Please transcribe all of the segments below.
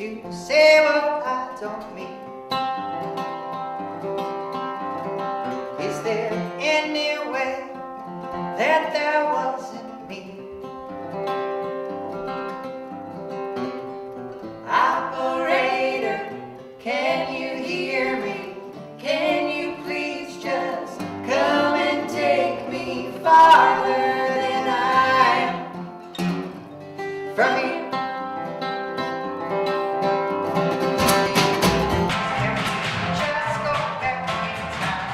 to say what I don't mean. Is there any way that there wasn't me? Operator, can you hear me? Can you please just come and take me farther than I am from here? Just go back in time.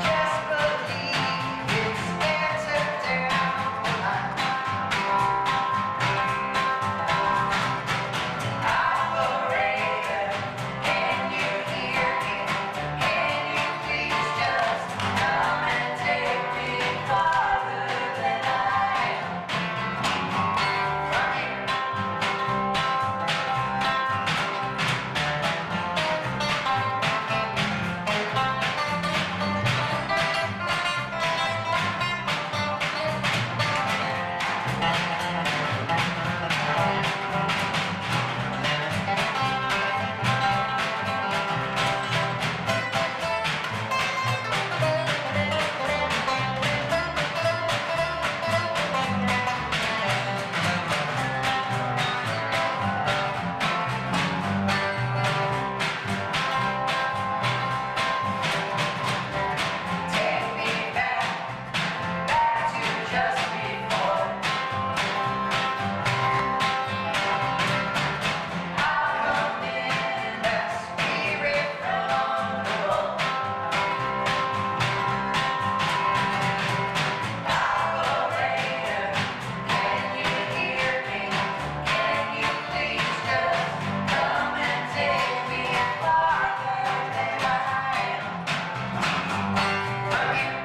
Just believe it's better down the line. Operator, can you hear me? Can you please just come and take me farther than I am from here? Take me back to just before. Out of in that spirit from the Lord. Operator, can you hear me? Can you please just come and take me farther than I am from here?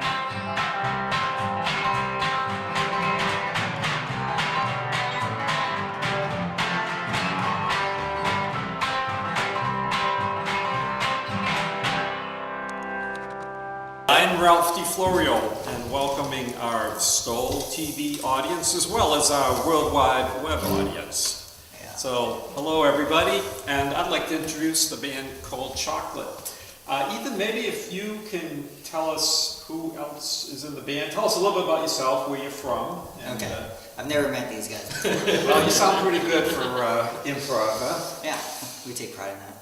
I'm Ralph DeFlorio, and welcoming our Stoll TV audience as well as our worldwide web audience. So, hello everybody, and I'd like to introduce the band Cold Chocolate. Ethan, maybe if you can tell us who else is in the band. Tell us a little bit about yourself, where you're from. And, Okay. I've never met these guys before. well, you sound pretty good for improv, huh? Yeah, we take pride in that.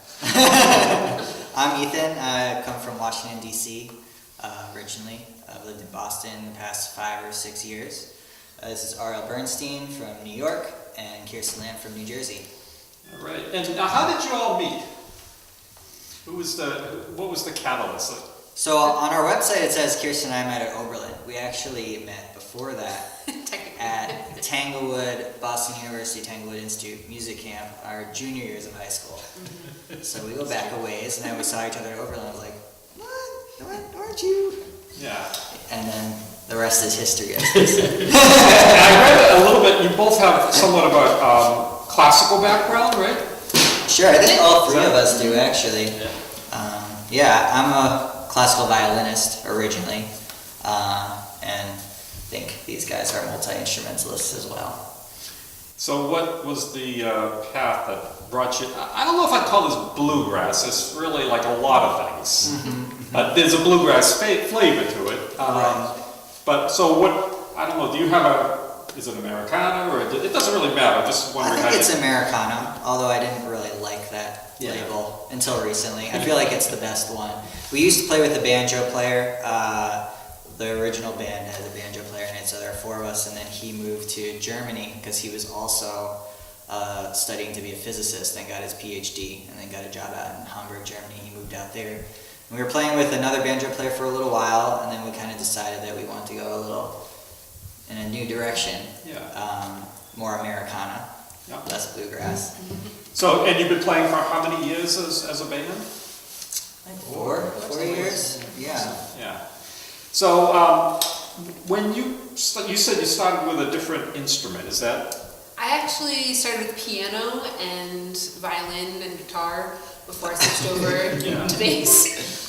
I'm Ethan. I come from Washington, D.C. Originally. I've lived in Boston the past 5 or 6 years. This is R.L. Bernstein from New York and Kirsten Lamb from New Jersey. All right. And now, how did you all meet? What was the catalyst? So on our website it says Kirsten and I met at Oberlin. We actually met before that at Tanglewood, Boston University Tanglewood Institute Music Camp, our junior years of high school. So we go back a ways, and then we saw each other at Oberlin. I was like, what? Aren't you? Yeah. And then the rest is history, as they say. I read a little bit, you both have somewhat of a classical background, right? Sure, I think all three of us do, actually. Yeah, I'm a classical violinist originally, and I think these guys are multi-instrumentalists as well. So what was the path that brought you, I don't know if I'd call this bluegrass, it's really like a lot of things. There's a bluegrass flavor to it. Right. But so what, I don't know, do you have is it Americana, or it doesn't really matter, just wondering I how think it's you... Americana, although I didn't really like that label until recently. I feel like it's the best one. We used to play with a banjo player. The original band has a banjo player in it, so there are 4 of us, and then he moved to Germany because he was also studying to be a physicist and got his PhD, and then got a job out in Hamburg, Germany. He moved out there. And we were playing with another banjo player for a little while, and then we kind of decided that we wanted to go a little in a new direction. More Americana, less bluegrass. So, and you've been playing for how many years as a band? Like 4 years? Yeah. Yeah. So, when you said you started with a different instrument, is that? I actually started with piano and violin and guitar before I switched over to bass.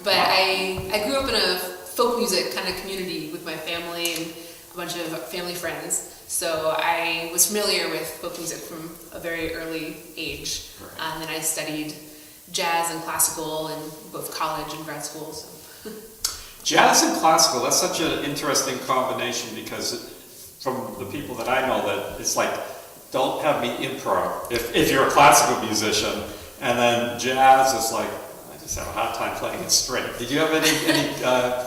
But I grew up in a folk music kind of community with my family, and a bunch of family friends. So I was familiar with folk music from a very early age. Right. And then I studied jazz and classical in both college and grad school. So. Jazz and classical, that's such an interesting combination because from the people that I know that it's like, don't have me improv if you're a classical musician, and then jazz is like, I just have a hard time playing it straight. Did you have any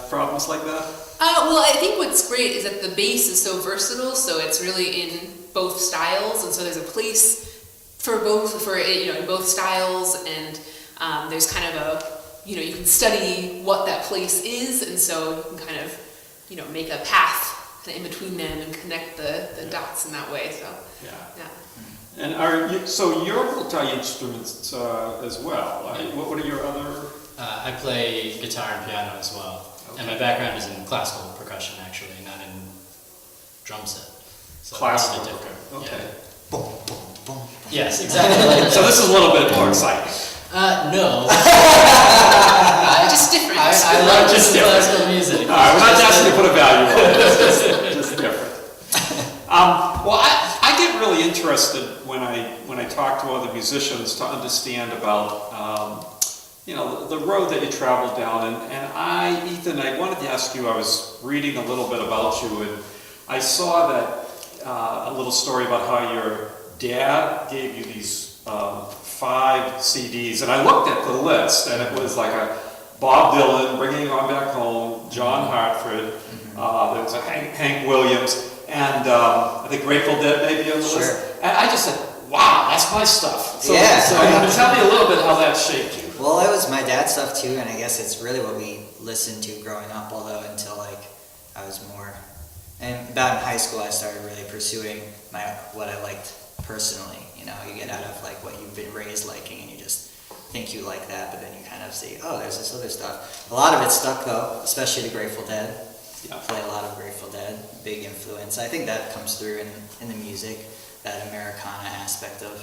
problems like that? Well, I think what's great is that the bass is so versatile, so it's really in both styles, and so there's a place for both, in both styles, and there's kind of a, you can study what that place is, and so you can kind of, make a path in between them and connect the dots in that way. So yeah. And so you're multi instruments as well. Right? What are your other? I play guitar and piano as well. Okay. And my background is in classical percussion, actually, not in drum set. So classical. It's a bit different. Okay. Yeah. Boom, boom, boom. Yes, exactly. So this is a little bit more exciting. No. Just different. I love just classical music. All right, we're not asking you to put a value on it. Just different. Well, I get really interested when I talk to other musicians to understand about the road that you traveled down. And Ethan, I wanted to ask you. I was reading a little bit about you, and I saw that a little story about how your dad gave you these 5 CDs, and I looked at the list, and it was like a Bob Dylan, Bringing It On Back Home, John Hartford, there was a Hank Williams, and I think Grateful Dead maybe on the list. And I just said, wow, that's my stuff. So tell me a little bit how that shaped you. Well, it was my dad's stuff too, and I guess it's really what we listened to growing up, although until I was more, and about in high school I started really pursuing what I liked personally. You get out of what you've been raised liking, and you just think you like that, but then you kind of see, oh, there's this other stuff. A lot of it stuck though, especially the Grateful Dead. Yeah. Play a lot of Grateful Dead, big influence. I think that comes through in the music, that Americana aspect of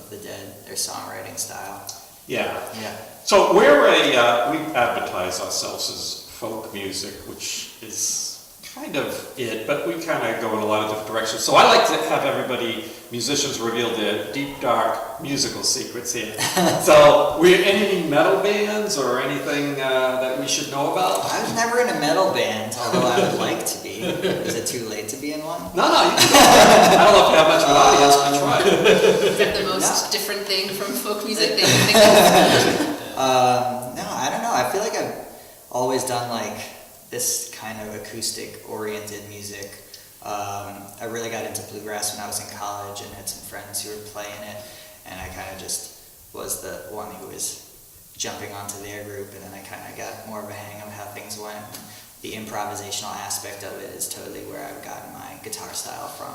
the Dead, their songwriting style. Yeah. Yeah. So we advertise ourselves as folk music, which is kind of it, but we kind of go in a lot of different directions. So I like to have musicians reveal their deep, dark musical secrets here. So, any metal bands or anything that we should know about? I was never in a metal band, although I would like to be. Is it too late to be in one? No, you can go. I don't know if you have much of an audience, but try. Is that the most different thing from folk music that you think of? No, I don't know. I feel like I've always done this kind of acoustic-oriented music. I really got into bluegrass when I was in college and had some friends who were playing it, and I kind of just was the one who was jumping onto their group, and then I kind of got more of a hang of how things went. The improvisational aspect of it is totally where I've gotten my guitar style from.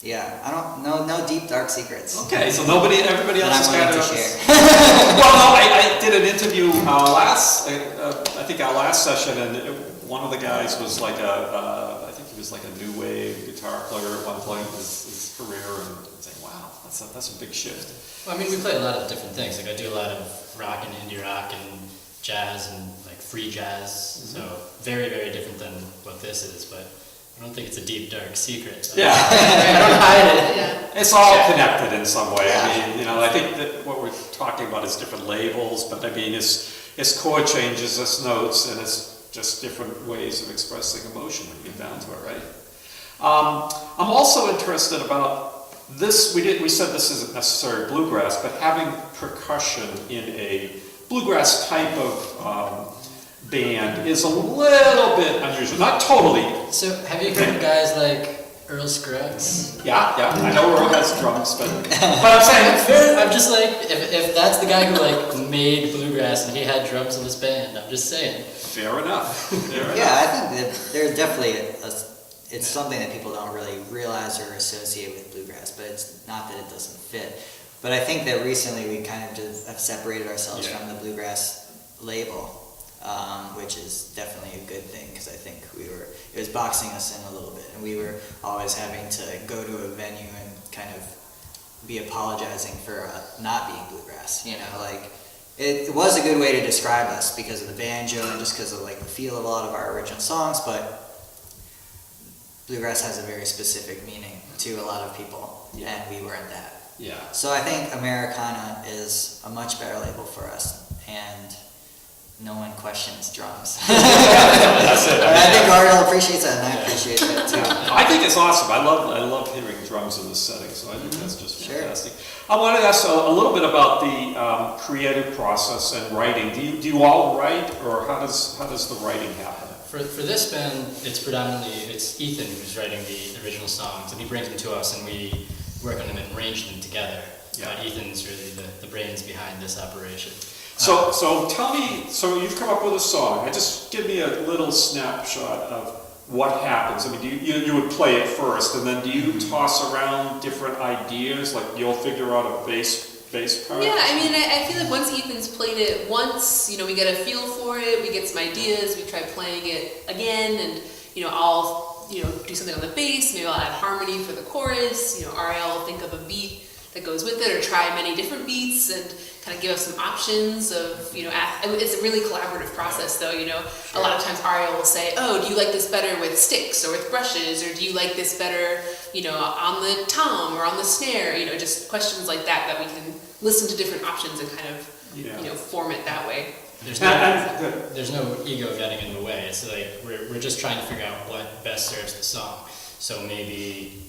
Yeah. I don't know, no deep dark secrets. Okay, so everybody else is kind of share. Well, no, I did an interview I think our last session, and one of the guys was I think he was like a new wave guitar player at one point in his career, and saying, wow, that's a big shift. Well, I mean, we play a lot of different things. I do a lot of rock and indie rock and jazz and free jazz. So very, very different than what this is, but I don't think it's a deep, dark secret. Yeah. I don't hide it. Yeah. It's all connected in some way. Yeah. I mean, I think that what we're talking about is different labels, but I mean, it's chord changes, it's notes, and it's just different ways of expressing emotion when you get down to it, right? I'm also interested about this. We said this isn't necessarily bluegrass, but having percussion in a bluegrass type of band is a little bit unusual. Not totally. So have you heard guys like Earl Scruggs? Yeah. I know Earl has drums, but I'm saying I'm just if that's the guy who made bluegrass and he had drums in his band, I'm just saying. Fair enough. Yeah, I think that there's definitely it's something that people don't really realize or associate with bluegrass, but it's not that it doesn't fit. But I think that recently we kind of just have separated ourselves from the bluegrass label, which is definitely a good thing, because I think it was boxing us in a little bit, and we were always having to go to a venue and kind of be apologizing for not being bluegrass, It was a good way to describe us because of the banjo and just because of the feel of a lot of our original songs, but bluegrass has a very specific meaning to a lot of people, Yeah. and we weren't that. Yeah. So I think Americana is a much better label for us, and no one questions drums. That's it. And I think Ariel appreciates that, and I appreciate that too. I think it's awesome. I love hearing drums in this setting, so I think that's just Sure. fantastic. I wanted to ask a little bit about the creative process and writing. Do you all write, or how does the writing happen? For this band, it's Ethan who's writing the original songs, and he brings them to us, and we work on them and arrange them together. Yeah. Ethan's really the brains behind this operation. So tell me, so you've come up with a song. Just give me a little snapshot of what happens. I mean, you would play it first, and then do you toss around different ideas? Like you'll figure out a bass part? Yeah, I mean, I feel like once Ethan's played it once, we get a feel for it, we get some ideas, we try playing it again, and, I'll, do something on the bass, maybe I'll add harmony for the chorus, Ariel will think of a beat that goes with it, or try many different beats, and kind of give us some options of, it's a really collaborative process though, A lot of times Ariel will say, oh, do you like this better with sticks or with brushes, or do you like this better, on the tom or on the snare, just questions like that we can listen to different options and kind of, form it that way. There's no ego getting in the way. It's like we're just trying to figure out what best serves the song. So maybe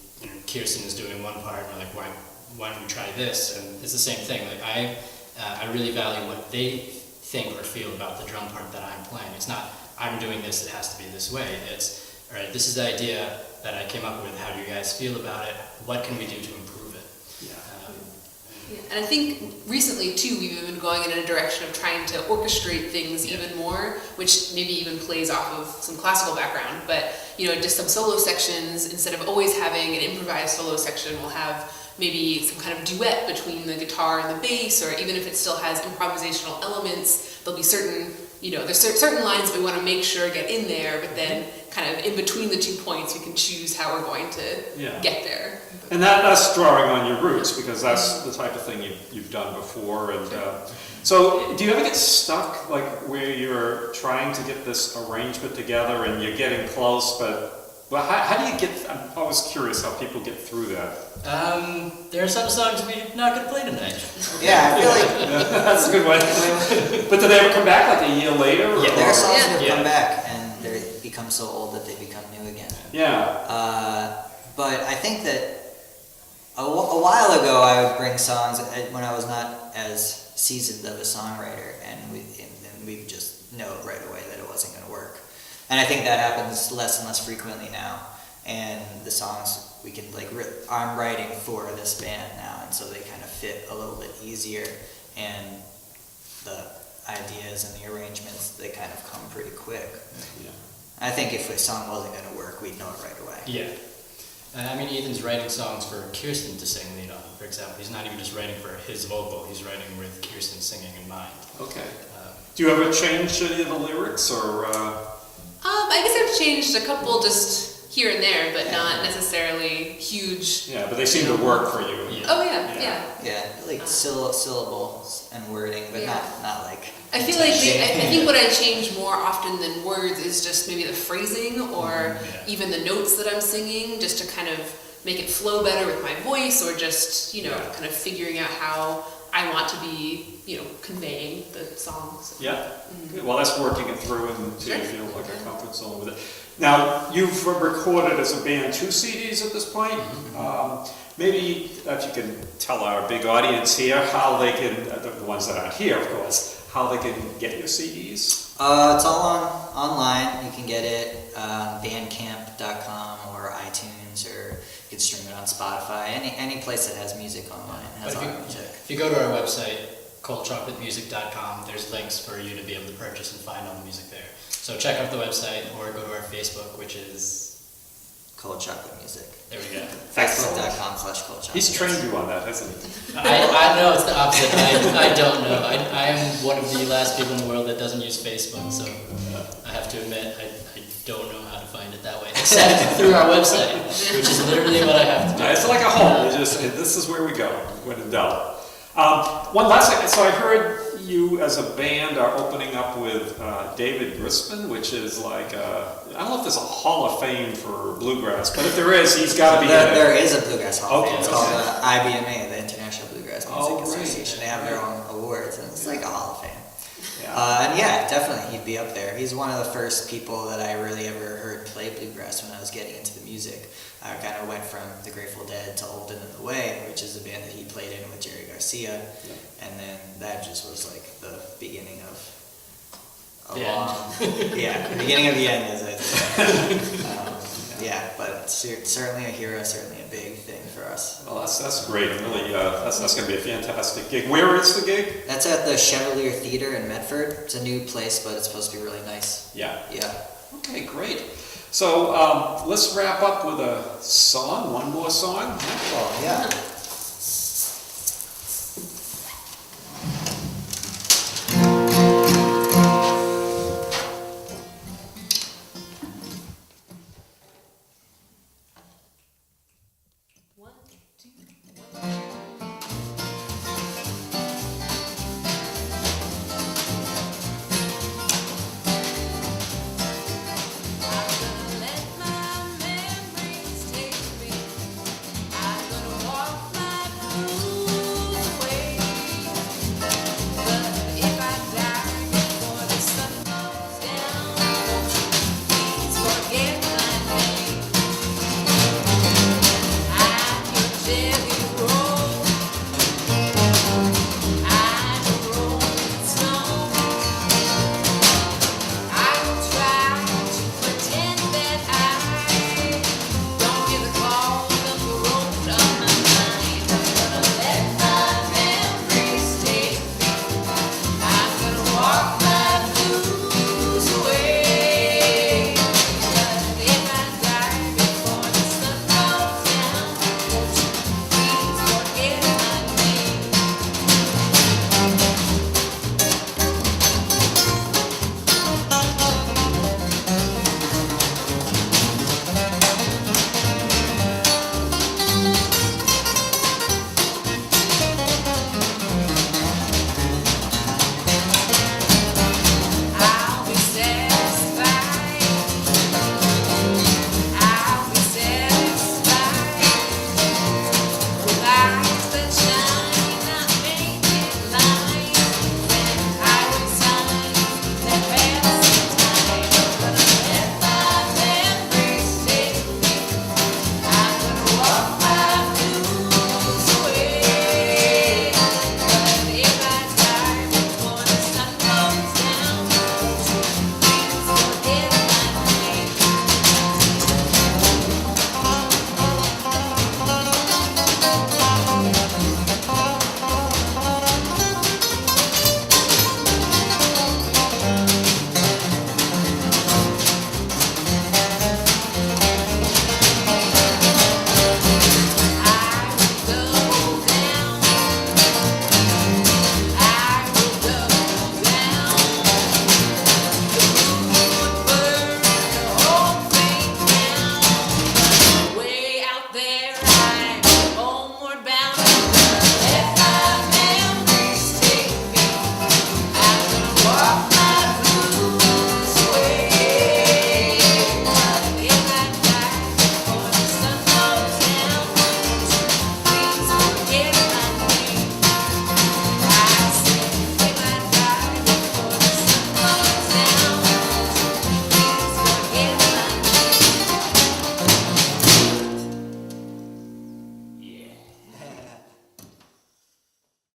Kirsten is doing one part, and we're like, why don't we try this? And it's the same thing. Like I really value what they think or feel about the drum part that I'm playing. It's not I'm doing this, it has to be this way. It's all right. This is the idea that I came up with. How do you guys feel about it? What can we do to improve it? Yeah. And I think recently too, we've been going in a direction of trying to orchestrate things even more, which maybe even plays off of some classical background, but just some solo sections, instead of always having an improvised solo section, we'll have maybe some kind of duet between the guitar and the bass, or even if it still has improvisational elements, there'll be certain, there's certain lines that we want to make sure get in there, but then kind of in between the 2 points, we can choose how we're going to get there. And that's drawing on your roots, because that's the type of thing you've done before. And so do you ever get stuck, like where you're trying to get this arrangement together and you're getting close, but how do you get, I'm always curious how people get through that. There are some songs we're not going to play tonight. Yeah, I feel like That's a good one. But do they ever come back like a year later? Or, Yeah, there are songs that Yeah. come back and they become so old that they become new again. Yeah. But I think that a while ago I would bring songs when I was not as seasoned of a songwriter, and we just know right away that it wasn't going to work. And I think that happens less and less frequently now. And the songs we can I'm writing for this band now, and so they kind of fit a little bit easier, and the ideas and the arrangements, they kind of come pretty quick. Yeah. I think if a song wasn't going to work, we'd know it right away. Yeah. I mean, Ethan's writing songs for Kirsten to sing lead on, for example. He's not even just writing for his vocal, he's writing with Kirsten singing in mind. Okay. Do you ever change any of the lyrics, or? I guess I've changed a couple just here and there, but not necessarily huge. Yeah, but they seem to work for you. Yeah. Oh yeah, yeah. Yeah, like syllables and wording, but Yeah. not like. I feel like I think what I change more often than words is just maybe the phrasing or even the notes that I'm singing, just to kind of make it flow better with my voice, or just kind of figuring out how I want to be conveying the songs. Yeah. Good. Well, that's working it through and to feel like a comfort zone with it. Now, you've recorded as a band 2 CDs at this point. Maybe if you can tell our big audience here how they can, the ones that aren't here, of course, how they can get your CDs. It's all online. You can get it bandcamp.com or iTunes, or you can stream it on Spotify. Any place that has music online has But our music. if you go to our website, coldchocolatemusic.com, there's links for you to be able to purchase and find all the music there. So check out the website or go to our Facebook, which is... Cold Chocolate Music. There we go. Facebook.com/Cold Chocolate. He's trained you on that, hasn't he? I know it's the opposite. I don't know. I am one of the last people in the world that doesn't use Facebook, so I have to admit I don't know how to find it that way, except through our website, which is literally what I have to do. It's like a home. You just, this is where we go when in doubt. One last thing. So I heard you as a band are opening up with David Grisman, which is like I don't know if there's a Hall of Fame for bluegrass, but if there is, he's got to be in it. There is a Bluegrass Hall of Okay, Fame. It's okay. called the IBMA, the International Bluegrass Music Oh, right. Association. They have their own awards, and it's like a Hall of Fame. Yeah. And yeah, definitely, he'd be up there. He's one of the first people that I really ever heard play bluegrass when I was getting into the music. I kind of went from the Grateful Dead to Old and in the Way, which is a band that he played in with Jerry Garcia, and then that just was like the beginning of a The long, yeah, the beginning of the end, as I say. Yeah, but certainly a hero, certainly a big thing for us. Well, that's great. Really, that's going to be a fantastic gig. Where is the gig? That's at the Chevalier Theater in Medford. It's a new place, but it's supposed to be really nice. Yeah. Yeah. Okay, great. So let's wrap up with a song, one more song. Well, yeah.